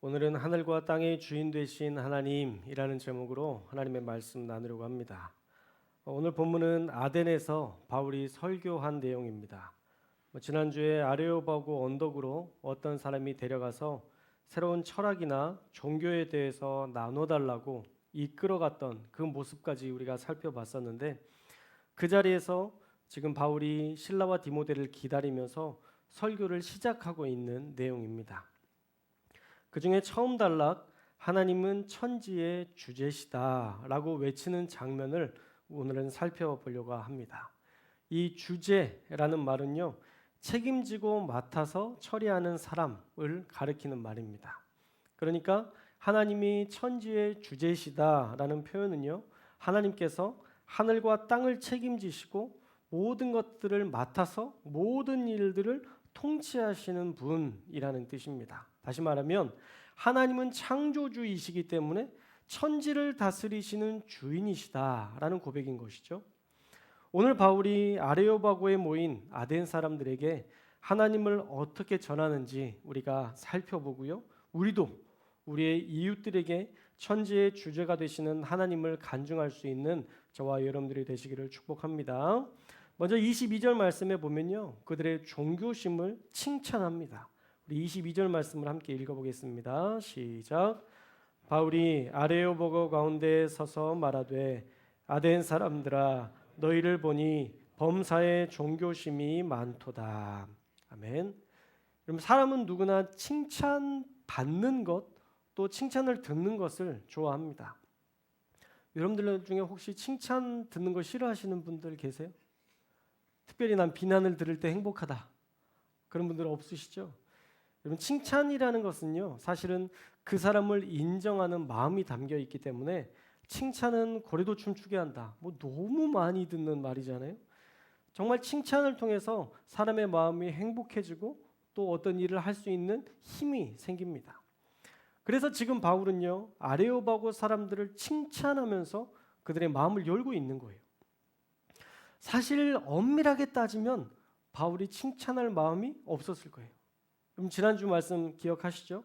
오늘은 하늘과 땅의 주인 되신 하나님이라는 제목으로 하나님의 말씀 나누려고 합니다. 오늘 본문은 아덴에서 바울이 설교한 내용입니다. 지난주에 아레오바고 언덕으로 어떤 사람이 데려가서 새로운 철학이나 종교에 대해서 나눠달라고 이끌어갔던 그 모습까지 우리가 살펴봤었는데, 그 자리에서 지금 바울이 실라와 디모데를 기다리면서 설교를 시작하고 있는 내용입니다. 그 중에 처음 단락, 하나님은 천지의 주제시다 라고 외치는 장면을 오늘은 살펴보려고 합니다. 이 주제라는 말은요, 책임지고 맡아서 처리하는 사람을 가리키는 말입니다. 그러니까 하나님이 천지의 주제시다 라는 표현은요, 하나님께서 하늘과 땅을 책임지시고 모든 것들을 맡아서 모든 일들을 통치하시는 분이라는 뜻입니다. 다시 말하면 하나님은 창조주이시기 때문에 천지를 다스리시는 주인이시다라는 고백인 것이죠. 오늘 바울이 아레오바고에 모인 아덴 사람들에게 하나님을 어떻게 전하는지 우리가 살펴보고요, 우리도 우리의 이웃들에게 천지의 주제가 되시는 하나님을 간증할 수 있는 저와 여러분들이 되시기를 축복합니다. 먼저 22절 말씀에 보면요, 그들의 종교심을 칭찬합니다. 우리 22절 말씀을 함께 읽어보겠습니다. 시작. 바울이 아레오보고 가운데 서서 말하되 아덴 사람들아, 너희를 보니 범사에 종교심이 많도다. 아멘. 여러분, 사람은 누구나 칭찬받는 것, 또 칭찬을 듣는 것을 좋아합니다. 여러분들 중에 혹시 칭찬 듣는 거 싫어하시는 분들 계세요? 특별히 난 비난을 들을 때 행복하다, 그런 분들 없으시죠? 여러분, 칭찬이라는 것은요, 사실은 그 사람을 인정하는 마음이 담겨 있기 때문에 칭찬은 고래도 춤추게 한다, 너무 많이 듣는 말이잖아요. 정말 칭찬을 통해서 사람의 마음이 행복해지고 또 어떤 일을 할 수 있는 힘이 생깁니다. 그래서 지금 바울은요, 아레오바고 사람들을 칭찬하면서 그들의 마음을 열고 있는 거예요. 사실 엄밀하게 따지면 바울이 칭찬할 마음이 없었을 거예요. 그럼 지난주 말씀 기억하시죠?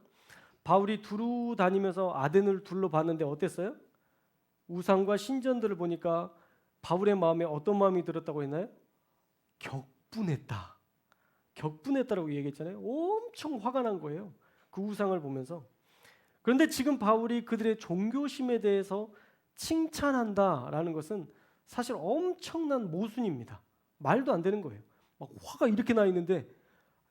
바울이 두루 다니면서 아덴을 둘러봤는데 어땠어요? 우상과 신전들을 보니까 바울의 마음에 어떤 마음이 들었다고 했나요? 격분했다. 격분했다라고 얘기했잖아요. 엄청 화가 난 거예요, 그 우상을 보면서. 그런데 지금 바울이 그들의 종교심에 대해서 칭찬한다라는 것은 사실 엄청난 모순입니다. 말도 안 되는 거예요. 막 화가 이렇게 나 있는데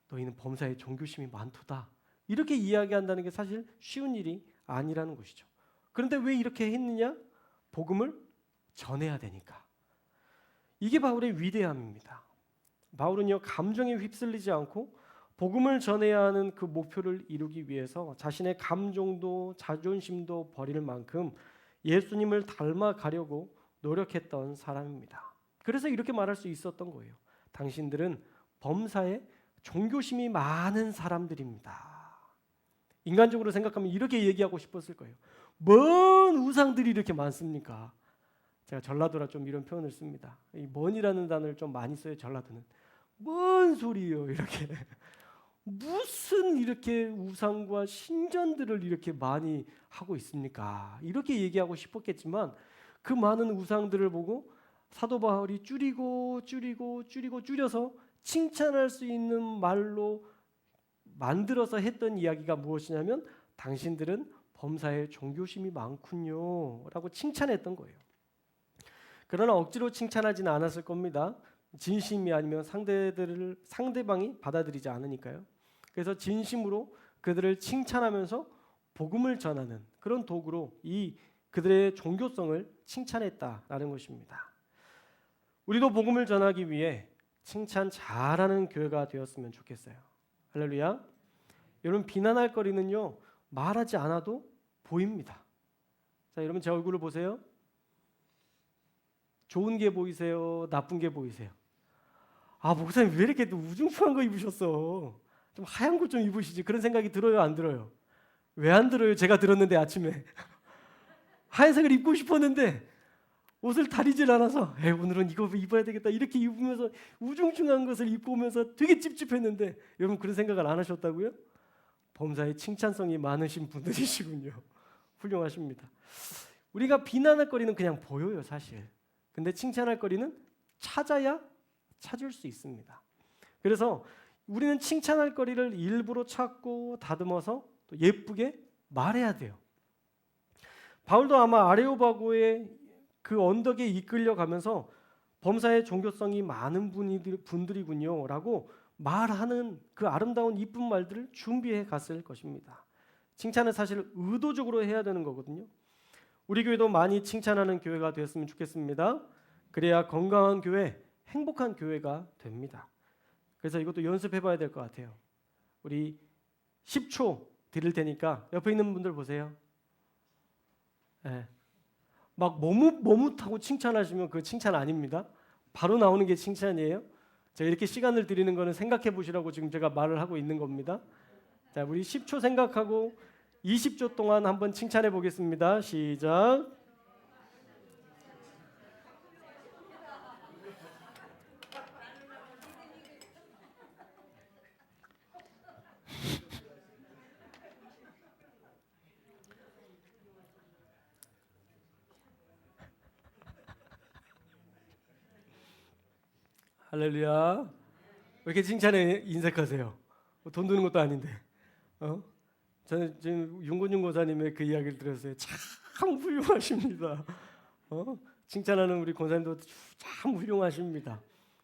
너희는 범사에 종교심이 많도다, 이렇게 이야기한다는 게 사실 쉬운 일이 아니라는 것이죠. 그런데 왜 이렇게 했느냐? 복음을 전해야 되니까. 이게 바울의 위대함입니다. 바울은요, 감정에 휩쓸리지 않고 복음을 전해야 하는 그 목표를 이루기 위해서 자신의 감정도 자존심도 버릴 만큼 예수님을 닮아가려고 노력했던 사람입니다. 그래서 이렇게 말할 수 있었던 거예요. 당신들은 범사에 종교심이 많은 사람들입니다. 인간적으로 생각하면 이렇게 얘기하고 싶었을 거예요. 뭔 우상들이 이렇게 많습니까? 제가 전라도라 좀 이런 표현을 씁니다. 이 뭔이라는 단어를 좀 많이 써요, 전라도는. 뭔 소리예요, 이렇게. 무슨 이렇게 우상과 신전들을 이렇게 많이 하고 있습니까? 이렇게 얘기하고 싶었겠지만 그 많은 우상들을 보고 사도 바울이 줄여서 칭찬할 수 있는 말로 만들어서 했던 이야기가 무엇이냐면 당신들은 범사에 종교심이 많군요 라고 칭찬했던 거예요. 그러나 억지로 칭찬하지는 않았을 겁니다. 진심이 아니면 상대방이 받아들이지 않으니까요. 그래서 진심으로 그들을 칭찬하면서 복음을 전하는 그런 도구로 이 그들의 종교성을 칭찬했다라는 것입니다. 우리도 복음을 전하기 위해 칭찬 잘하는 교회가 되었으면 좋겠어요. 할렐루야. 여러분, 비난할 거리는요, 말하지 않아도 보입니다. 자, 여러분 제 얼굴을 보세요. 좋은 게 보이세요? 나쁜 게 보이세요? 아, 목사님 왜 이렇게 우중충한 거 입으셨어? 좀 하얀 거 좀 입으시지. 그런 생각이 들어요, 안 들어요? 왜 안 들어요? 제가 들었는데 아침에 하얀색을 입고 싶었는데 옷을 다리질 않아서 오늘은 이거 입어야 되겠다 이렇게 입으면서 우중충한 것을 입고 오면서 되게 찝찝했는데, 여러분 그런 생각을 안 하셨다고요? 범사에 칭찬성이 많으신 분들이시군요. 훌륭하십니다. 우리가 비난할 거리는 그냥 보여요, 사실. 근데 칭찬할 거리는 찾아야 찾을 수 있습니다. 그래서 우리는 칭찬할 거리를 일부러 찾고 다듬어서 또 예쁘게 말해야 돼요. 바울도 아마 아레오바고의 그 언덕에 이끌려가면서 범사에 종교성이 많은 분들이군요 라고 말하는 그 아름다운 이쁜 말들을 준비해 갔을 것입니다. 칭찬은 사실 의도적으로 해야 되는 거거든요. 우리 교회도 많이 칭찬하는 교회가 되었으면 좋겠습니다. 그래야 건강한 교회, 행복한 교회가 됩니다. 그래서 이것도 연습해 봐야 될 것 같아요. 우리 10초 드릴 테니까 옆에 있는 분들 보세요. 네. 막 머뭇하고 칭찬하시면 그 칭찬 아닙니다. 바로 나오는 게 칭찬이에요. 제가 이렇게 시간을 드리는 거는 생각해 보시라고 지금 제가 말을 하고 있는 겁니다. 자, 우리 10초 생각하고 20초 동안 한번 칭찬해 보겠습니다. 시작. 할렐루야. 왜 이렇게 칭찬에 인색하세요? 돈 드는 것도 아닌데. 저는 지금 윤건윤 고사님의 그 이야기를 들었어요. 참 훌륭하십니다. 칭찬하는 우리 권사님도 참 훌륭하십니다.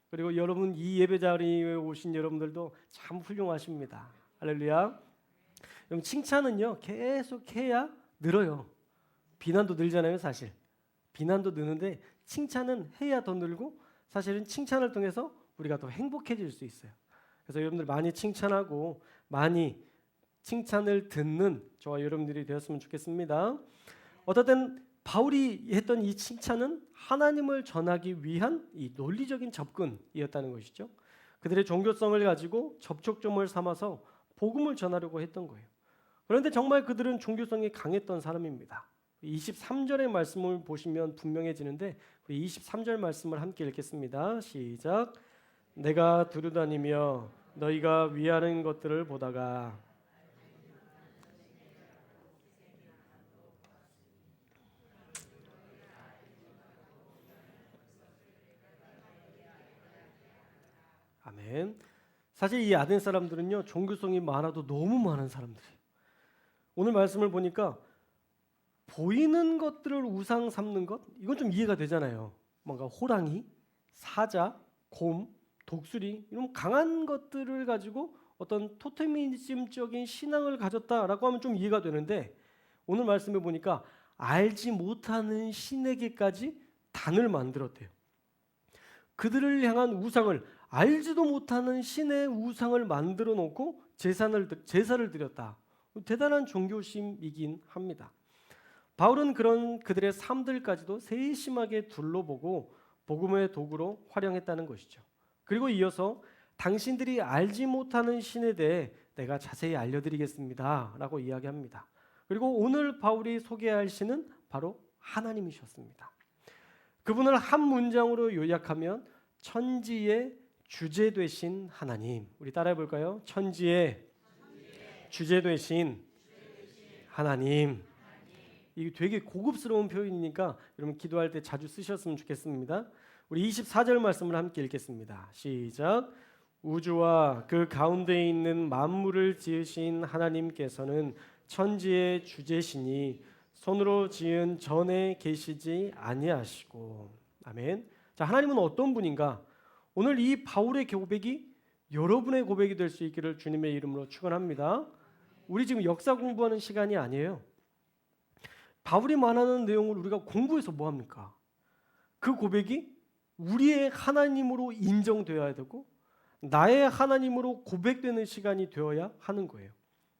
그리고 여러분 이 예배 자리에 오신 여러분들도 참 훌륭하십니다. 할렐루야. 그럼 칭찬은요 계속 해야 늘어요. 비난도 늘잖아요, 사실. 비난도 느는데 칭찬은 해야 더 늘고 사실은 칭찬을 통해서 우리가 더 행복해질 수 있어요. 그래서 여러분들 많이 칭찬하고 많이 칭찬을 듣는 저와 여러분들이 되었으면 좋겠습니다. 어쨌든 바울이 했던 이 칭찬은 하나님을 전하기 위한 이 논리적인 접근이었다는 것이죠. 그들의 종교성을 가지고 접촉점을 삼아서 복음을 전하려고 했던 거예요. 그런데 정말 그들은 종교성이 강했던 사람입니다. 23절의 말씀을 보시면 분명해지는데 우리 23절 말씀을 함께 읽겠습니다. 시작. 내가 두루다니며 너희가 위하는 것들을 보다가 아멘. 사실 이 아덴 사람들은요 종교성이 많아도 너무 많은 사람들이에요. 오늘 말씀을 보니까 보이는 것들을 우상 삼는 것 이건 좀 이해가 되잖아요. 뭔가 호랑이, 사자, 곰, 독수리 이런 강한 것들을 가지고 어떤 토테미즘적인 신앙을 가졌다라고 하면 좀 이해가 되는데 오늘 말씀에 보니까 알지 못하는 신에게까지 단을 만들었대요. 그들을 향한 우상을 알지도 못하는 신의 우상을 만들어 놓고 제사를 드렸다. 대단한 종교심이긴 합니다. 바울은 그런 그들의 삶들까지도 세심하게 둘러보고 복음의 도구로 활용했다는 것이죠. 그리고 이어서 당신들이 알지 못하는 신에 대해 내가 자세히 알려드리겠습니다 라고 이야기합니다. 그리고 오늘 바울이 소개할 신은 바로 하나님이셨습니다. 그분을 한 문장으로 요약하면 천지의 주제 되신 하나님. 우리 따라해 볼까요? 천지의 주제 되신 하나님. 이게 되게 고급스러운 표현이니까 여러분 기도할 때 자주 쓰셨으면 좋겠습니다. 우리 24절 말씀을 함께 읽겠습니다. 시작. 우주와 그 가운데 있는 만물을 지으신 하나님께서는 천지의 주제시니 손으로 지은 전에 계시지 아니하시고. 아멘. 자, 하나님은 어떤 분인가? 오늘 이 바울의 고백이 여러분의 고백이 될 수 있기를 주님의 이름으로 축원합니다. 우리 지금 역사 공부하는 시간이 아니에요. 바울이 말하는 내용을 우리가 공부해서 뭐 합니까? 그 고백이 우리의 하나님으로 인정되어야 되고 나의 하나님으로 고백되는 시간이 되어야 하는 거예요.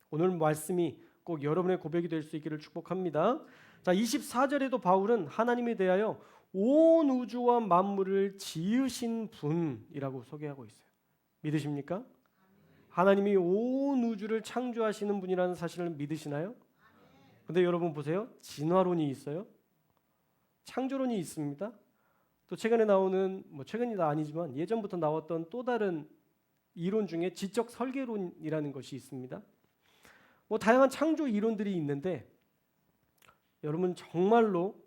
오늘 말씀이 꼭 여러분의 고백이 될 수 있기를 축복합니다. 자, 24절에도 바울은 하나님에 대하여 온 우주와 만물을 지으신 분이라고 소개하고 있어요. 믿으십니까? 하나님이 온 우주를 창조하시는 분이라는 사실을 믿으시나요? 근데 여러분 보세요. 진화론이 있어요. 창조론이 있습니다. 또 최근에 나오는 최근이 아니지만 예전부터 나왔던 또 다른 이론 중에 지적 설계론이라는 것이 있습니다. 다양한 창조 이론들이 있는데 여러분 정말로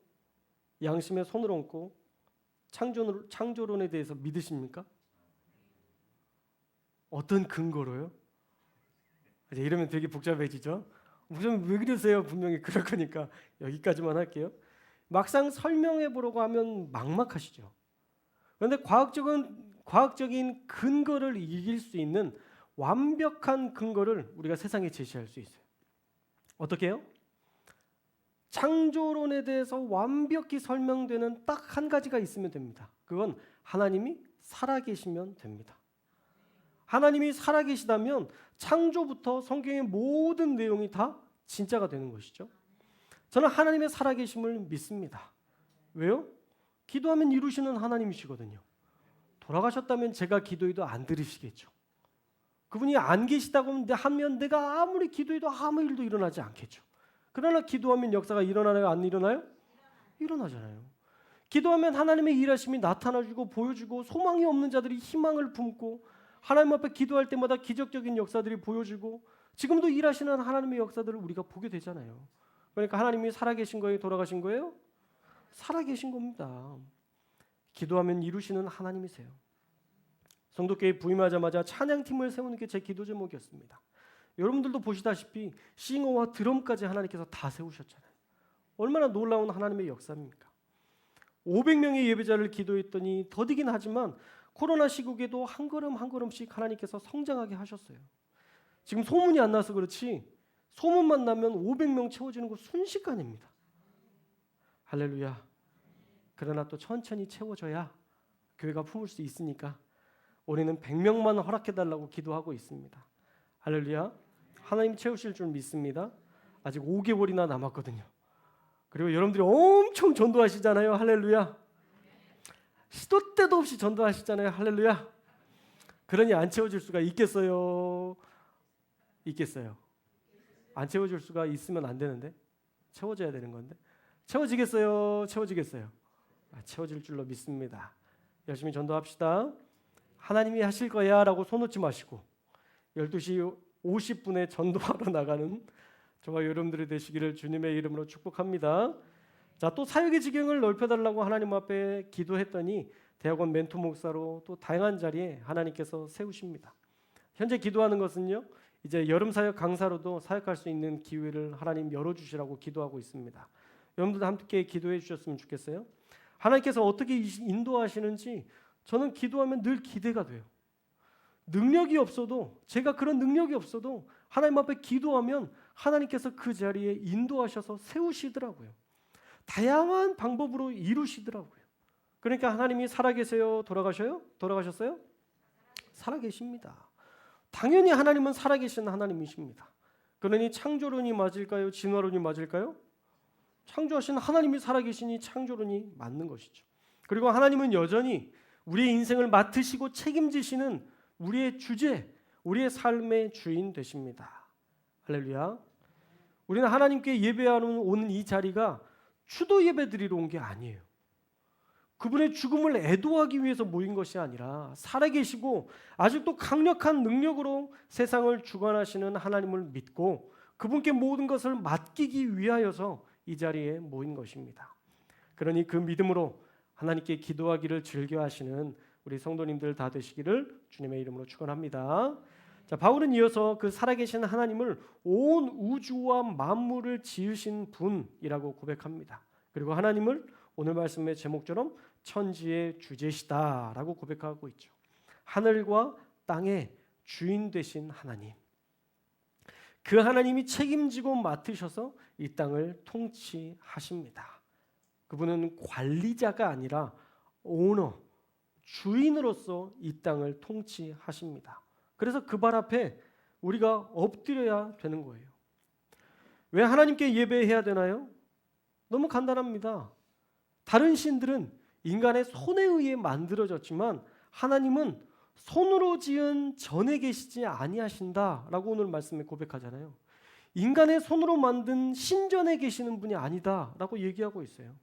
양심에 손을 얹고 창조론에 대해서 믿으십니까? 어떤 근거로요? 이러면 되게 복잡해지죠. 무슨 왜 그러세요? 분명히 그럴 거니까 여기까지만 할게요. 막상 설명해 보려고 하면 막막하시죠. 그런데 과학적인 근거를 이길 수 있는 완벽한 근거를 우리가 세상에 제시할 수 있어요. 어떻게 해요? 창조론에 대해서 완벽히 설명되는 딱 한 가지가 있으면 됩니다. 그건 하나님이 살아계시면 됩니다. 하나님이 살아계시다면 창조부터 성경의 모든 내용이 다 진짜가 되는 것이죠. 저는 하나님의 살아계심을 믿습니다. 왜요? 기도하면 이루시는 하나님이시거든요. 돌아가셨다면 제가 기도해도 안 들으시겠죠. 그분이 안 계시다고 하면 내가 아무리 기도해도 아무 일도 일어나지 않겠죠. 그러나 기도하면 역사가 일어나나요? 안 일어나요? 일어나잖아요. 기도하면 하나님의 일하심이 나타나주고 보여주고 소망이 없는 자들이 희망을 품고 하나님 앞에 기도할 때마다 기적적인 역사들이 보여지고 지금도 일하시는 하나님의 역사들을 우리가 보게 되잖아요. 그러니까 하나님이 살아계신 거예요? 돌아가신 거예요? 살아계신 겁니다. 기도하면 이루시는 하나님이세요. 성도교회 부임하자마자 찬양팀을 세우는 게 제 기도 제목이었습니다. 여러분들도 보시다시피 싱어와 드럼까지 하나님께서 다 세우셨잖아요. 얼마나 놀라운 하나님의 역사입니까? 500명의 예배자를 기도했더니 더디긴 하지만 코로나 시국에도 한 걸음 한 걸음씩 하나님께서 성장하게 하셨어요. 지금 소문이 안 나서 그렇지 소문만 나면 500명 채워지는 거 순식간입니다. 할렐루야. 그러나 또 천천히 채워져야 교회가 품을 수 있으니까 우리는 100명만 허락해달라고 기도하고 있습니다. 할렐루야. 하나님 채우실 줄 믿습니다. 아직 5개월이나 남았거든요. 그리고 여러분들이 엄청 전도하시잖아요. 할렐루야. 시도 때도 없이 전도하시잖아요. 할렐루야. 그러니 안 채워질 수가 있겠어요? 있겠어요. 안 채워줄 수가 있으면 안 되는데 채워져야 되는 건데 채워지겠어요? 채워지겠어요? 채워질 줄로 믿습니다. 열심히 전도합시다. 하나님이 하실 거야 라고 손 놓지 마시고 12시 50분에 전도하러 나가는 저와 여러분들이 되시기를 주님의 이름으로 축복합니다. 자, 또 사역의 지경을 넓혀달라고 하나님 앞에 기도했더니 대학원 멘토 목사로 또 다양한 자리에 하나님께서 세우십니다. 현재 기도하는 것은요, 이제 여름 사역 강사로도 사역할 수 있는 기회를 하나님 열어주시라고 기도하고 있습니다. 여러분들도 함께 기도해 주셨으면 좋겠어요. 하나님께서 어떻게 인도하시는지 저는 기도하면 늘 기대가 돼요. 능력이 없어도 제가 그런 능력이 없어도 하나님 앞에 기도하면 하나님께서 그 자리에 인도하셔서 세우시더라고요. 다양한 방법으로 이루시더라고요. 그러니까 하나님이 살아계세요? 돌아가셔요? 돌아가셨어요? 살아계십니다. 당연히 하나님은 살아계신 하나님이십니다. 그러니 창조론이 맞을까요? 진화론이 맞을까요? 창조하신 하나님이 살아계시니 창조론이 맞는 것이죠. 그리고 하나님은 여전히 우리의 인생을 맡으시고 책임지시는 우리의 주제, 우리의 삶의 주인 되십니다. 할렐루야. 우리는 하나님께 예배하러 오는 이 자리가 추도 예배 드리러 온 게 아니에요. 그분의 죽음을 애도하기 위해서 모인 것이 아니라 살아계시고 아직도 강력한 능력으로 세상을 주관하시는 하나님을 믿고 그분께 모든 것을 맡기기 위하여서 이 자리에 모인 것입니다. 그러니 그 믿음으로 하나님께 기도하기를 즐겨하시는 우리 성도님들 다 되시기를 주님의 이름으로 축원합니다. 자, 바울은 이어서 그 살아계신 하나님을 온 우주와 만물을 지으신 분이라고 고백합니다. 그리고 하나님을 오늘 말씀의 제목처럼 천지의 주제시다라고 고백하고 있죠. 하늘과 땅의 주인 되신 하나님. 그 하나님이 책임지고 맡으셔서 이 땅을 통치하십니다. 그분은 관리자가 아니라 오너, 주인으로서 이 땅을 통치하십니다. 그래서 그 발 앞에 우리가 엎드려야 되는 거예요. 왜 하나님께 예배해야 되나요? 너무 간단합니다. 다른 신들은 인간의 손에 의해 만들어졌지만 하나님은 손으로 지은 전에 계시지 아니하신다라고 오늘 말씀에 고백하잖아요. 인간의 손으로 만든 신전에 계시는 분이 아니다라고 얘기하고 있어요.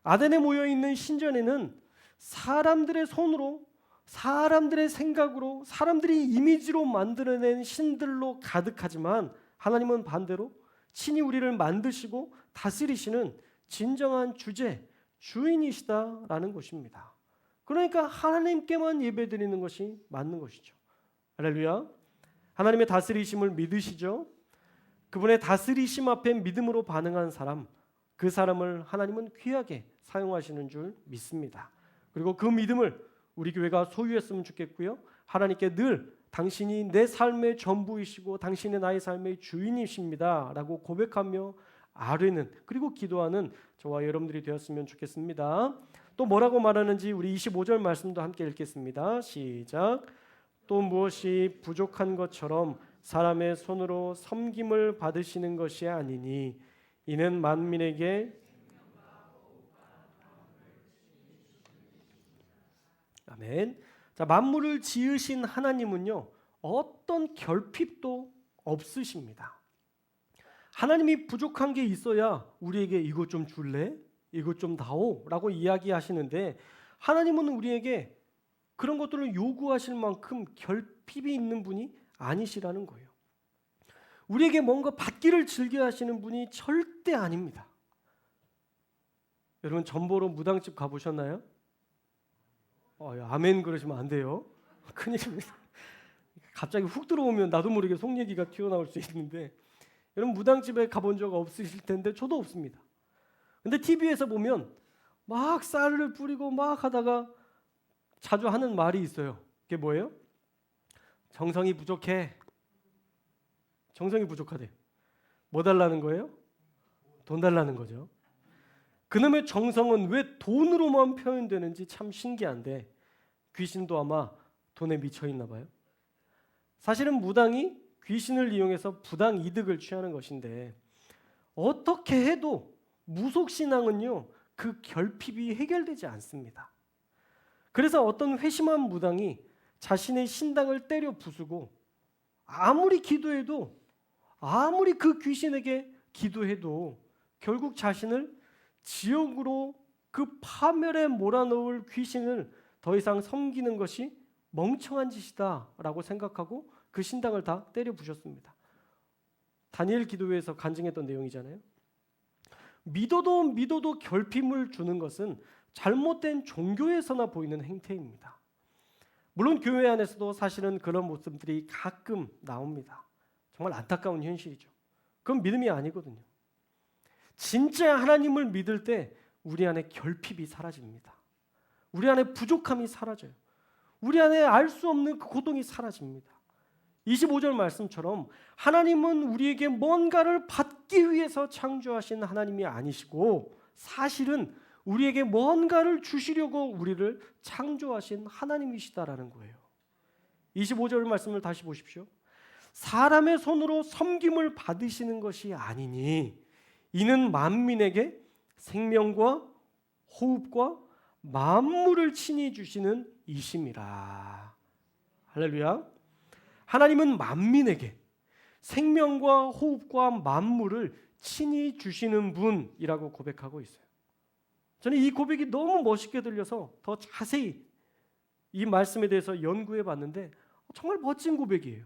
아덴에 모여있는 신전에는 사람들의 손으로 사람들의 생각으로 사람들이 이미지로 만들어낸 신들로 가득하지만 하나님은 반대로 친히 우리를 만드시고 다스리시는 진정한 주제, 주인이시다라는 것입니다. 그러니까 하나님께만 예배드리는 것이 맞는 것이죠. 할렐루야. 하나님의 다스리심을 믿으시죠? 그분의 다스리심 앞에 믿음으로 반응한 사람, 그 사람을 하나님은 귀하게 사용하시는 줄 믿습니다. 그리고 그 믿음을 우리 교회가 소유했으면 좋겠고요. 하나님께 늘 당신이 내 삶의 전부이시고 당신이 나의 삶의 주인이십니다 라고 고백하며 아뢰는, 그리고 기도하는 저와 여러분들이 되었으면 좋겠습니다. 또 뭐라고 말하는지 우리 25절 말씀도 함께 읽겠습니다. 시작. 또 무엇이 부족한 것처럼 사람의 손으로 섬김을 받으시는 것이 아니니 이는 만민에게 아멘. 자, 만물을 지으신 하나님은요, 어떤 결핍도 없으십니다. 하나님이 부족한 게 있어야 우리에게 이것 좀 줄래? 이것 좀 다오? 라고 이야기하시는데 하나님은 우리에게 그런 것들을 요구하실 만큼 결핍이 있는 분이 아니시라는 거예요. 우리에게 뭔가 받기를 즐겨 하시는 분이 절대 아닙니다. 여러분 전보로 무당집 가보셨나요? 아멘 그러시면 안 돼요. 큰일입니다. 갑자기 훅 들어오면 나도 모르게 속 얘기가 튀어나올 수 있는데, 여러분 무당집에 가본 적 없으실 텐데 저도 없습니다. 근데 TV에서 보면 막 쌀을 뿌리고 막 하다가 자주 하는 말이 있어요. 그게 뭐예요? 정성이 부족해. 정성이 부족하대. 뭐 달라는 거예요? 돈 달라는 거죠. 그놈의 정성은 왜 돈으로만 표현되는지 참 신기한데 귀신도 아마 돈에 미쳐 있나 봐요. 사실은 무당이 귀신을 이용해서 부당 이득을 취하는 것인데 어떻게 해도 무속신앙은요, 그 결핍이 해결되지 않습니다. 그래서 어떤 회심한 무당이 자신의 신당을 때려 부수고 아무리 기도해도, 아무리 그 귀신에게 기도해도 결국 자신을 지옥으로, 그 파멸에 몰아넣을 귀신을 더 이상 섬기는 것이 멍청한 짓이다라고 생각하고 그 신당을 다 때려 부셨습니다. 다니엘 기도회에서 간증했던 내용이잖아요. 믿어도 결핍을 주는 것은 잘못된 종교에서나 보이는 행태입니다. 물론 교회 안에서도 사실은 그런 모습들이 가끔 나옵니다. 정말 안타까운 현실이죠. 그건 믿음이 아니거든요. 진짜 하나님을 믿을 때 우리 안에 결핍이 사라집니다. 우리 안에 부족함이 사라져요. 우리 안에 알 수 없는 그 고통이 사라집니다. 25절 말씀처럼 하나님은 우리에게 뭔가를 받기 위해서 창조하신 하나님이 아니시고 사실은 우리에게 뭔가를 주시려고 우리를 창조하신 하나님이시다라는 거예요. 25절 말씀을 다시 보십시오. 사람의 손으로 섬김을 받으시는 것이 아니니 이는 만민에게 생명과 호흡과 만물을 친히 주시는 이심이라. 할렐루야. 하나님은 만민에게 생명과 호흡과 만물을 친히 주시는 분이라고 고백하고 있어요. 저는 이 고백이 너무 멋있게 들려서 더 자세히 이 말씀에 대해서 연구해 봤는데 정말 멋진 고백이에요.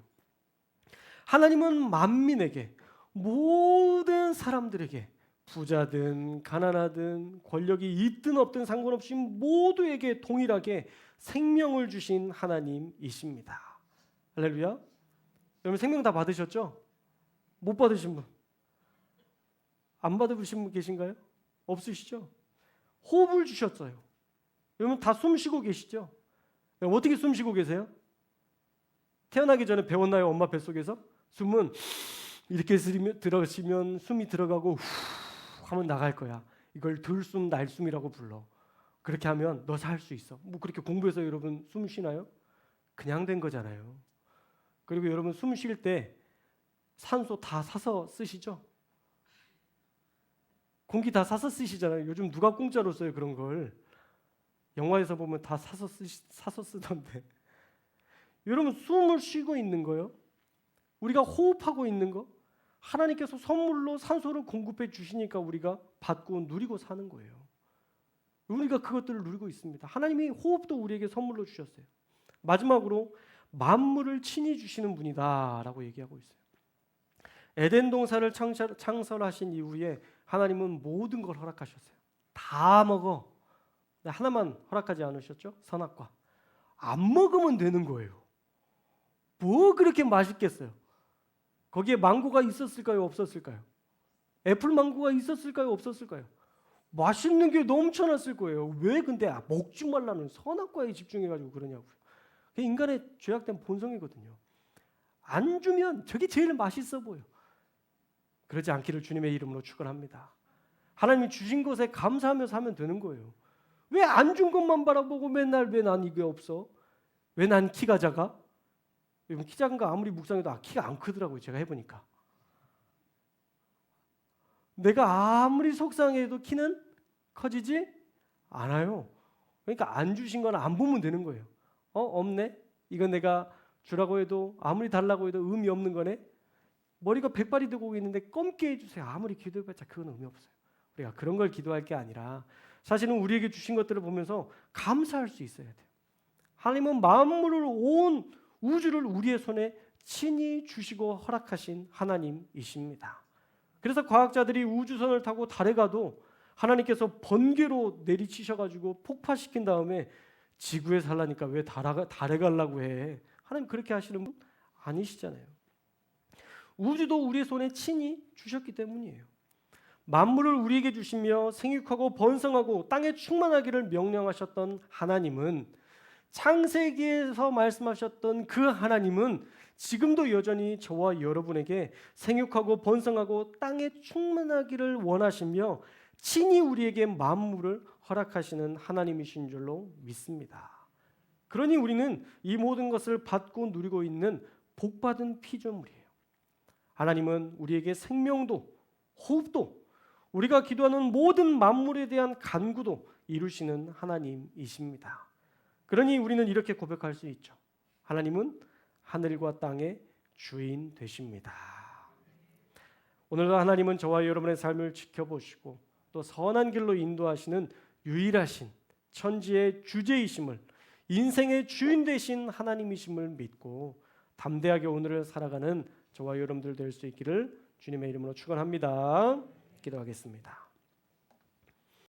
하나님은 만민에게, 모든 사람들에게, 부자든 가난하든 권력이 있든 없든 상관없이 모두에게 동일하게 생명을 주신 하나님이십니다. 할렐루야. 여러분 생명 다 받으셨죠? 못 받으신 분? 안 받으신 분 계신가요? 없으시죠? 호흡을 주셨어요. 여러분 다 숨 쉬고 계시죠? 어떻게 숨 쉬고 계세요? 태어나기 전에 배웠나요? 엄마 뱃속에서? 숨은 이렇게 들어가시면 숨이 들어가고 후 하면 나갈 거야. 이걸 들숨 날숨이라고 불러. 그렇게 하면 너 살 수 있어. 뭐 그렇게 공부해서 여러분 숨 쉬나요? 그냥 된 거잖아요. 그리고 여러분 숨 쉴 때 산소 다 사서 쓰시죠? 공기 다 사서 쓰시잖아요. 요즘 누가 공짜로 써요 그런 걸. 영화에서 보면 다 사서 쓰던데. 여러분 숨을 쉬고 있는 거요, 우리가 호흡하고 있는 거, 하나님께서 선물로 산소를 공급해 주시니까 우리가 받고 누리고 사는 거예요. 우리가 그것들을 누리고 있습니다. 하나님이 호흡도 우리에게 선물로 주셨어요. 마지막으로 만물을 친히 주시는 분이다라고 얘기하고 있어요. 에덴 동산을 창설하신 이후에 하나님은 모든 걸 허락하셨어요. 다 먹어. 하나만 허락하지 않으셨죠? 선악과. 안 먹으면 되는 거예요. 뭐 그렇게 맛있겠어요? 거기에 망고가 있었을까요? 없었을까요? 애플 망고가 있었을까요? 없었을까요? 맛있는 게 넘쳐났을 거예요. 왜 근데 먹지 말라는 선악과에 집중해가지고 그러냐고요. 그게 인간의 죄악된 본성이거든요. 안 주면 저게 제일 맛있어 보여. 그러지 않기를 주님의 이름으로 축원합니다. 하나님이 주신 것에 감사하며 사면 되는 거예요. 왜 안 준 것만 바라보고 맨날 왜 난 이게 없어? 왜 난 키가 작아? 여러분 키 작은 거 아무리 묵상해도 키가 안 크더라고요. 제가 해보니까. 내가 아무리 속상해도 키는 커지지 않아요. 그러니까 안 주신 건 안 보면 되는 거예요. 없네? 이건 내가 주라고 해도 아무리 달라고 해도 의미 없는 거네? 머리가 백발이 되고 있는데 검게 해주세요. 아무리 기도해봤자 그건 의미 없어요. 우리가 그런 걸 기도할 게 아니라 사실은 우리에게 주신 것들을 보면서 감사할 수 있어야 돼요. 하나님은 만물을 온 우주를 우리의 손에 친히 주시고 허락하신 하나님이십니다. 그래서 과학자들이 우주선을 타고 달에 가도 하나님께서 번개로 내리치셔가지고 폭파시킨 다음에 지구에 살라니까 왜 달에 가려고 해? 하나님 그렇게 하시는 분 아니시잖아요. 우주도 우리의 손에 친히 주셨기 때문이에요. 만물을 우리에게 주시며 생육하고 번성하고 땅에 충만하기를 명령하셨던 하나님은 창세기에서 말씀하셨던 그 하나님은 지금도 여전히 저와 여러분에게 생육하고 번성하고 땅에 충만하기를 원하시며 친히 우리에게 만물을 허락하시는 하나님이신 줄로 믿습니다. 그러니 우리는 이 모든 것을 받고 누리고 있는 복받은 피조물이에요. 하나님은 우리에게 생명도 호흡도 우리가 기도하는 모든 만물에 대한 간구도 이루시는 하나님이십니다. 그러니 우리는 이렇게 고백할 수 있죠. 하나님은 하늘과 땅의 주인 되십니다. 오늘도 하나님은 저와 여러분의 삶을 지켜보시고 또 선한 길로 인도하시는 유일하신 천지의 주제이심을 인생의 주인 되신 하나님이심을 믿고 담대하게 오늘을 살아가는 저와 여러분들 될 수 있기를 주님의 이름으로 축원합니다. 기도하겠습니다.